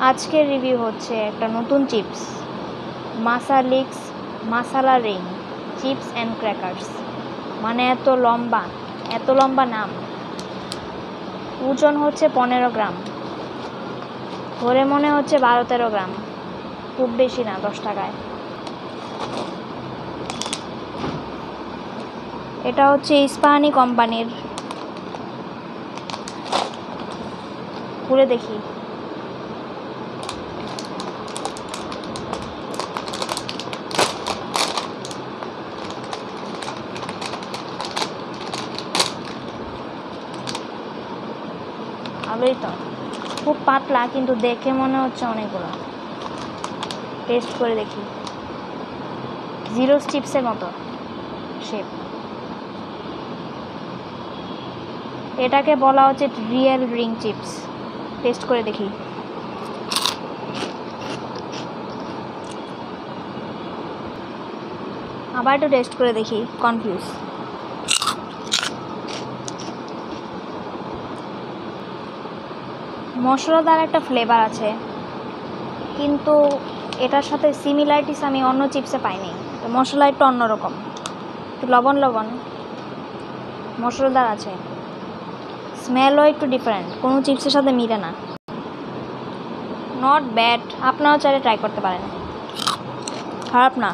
আজকের রিভিউ হচ্ছে একটা নতুন চিপস, মাসালিক্স মাসালা রিং চিপস অ্যান্ড ক্র্যাকার্স। মানে এত লম্বা নাম। ওজন হচ্ছে 15 গ্রাম, ধরে মনে হচ্ছে 12-13 গ্রাম, খুব বেশি না, 10 টাকায়। এটা হচ্ছে ইস্পাহানি কোম্পানির। খুলে দেখি। ভালোই তো, খুব পাতলা, কিন্তু দেখে মনে হচ্ছে অনেকগুলো। টেস্ট করে দেখি। জিরো চিপসের মতো শেপ। এটাকে বলা হচ্ছে রিয়েল রিং চিপস। টেস্ট করে দেখি। আবার একটু টেস্ট করে দেখি, কনফিউজ। মশলাদার একটা ফ্লেভার আছে, কিন্তু এটার সাথে সিমিলারিটিস আমি অন্য চিপসে পাইনি। মশলা একটু অন্যরকম, একটু লবণ মশলাদার আছে। স্মেলও একটু ডিফারেন্ট, কোনো চিপসের সাথে মিলে না। নট ব্যাড, আপনারাও চাইলে ট্রাই করতে পারেন, খারাপ না।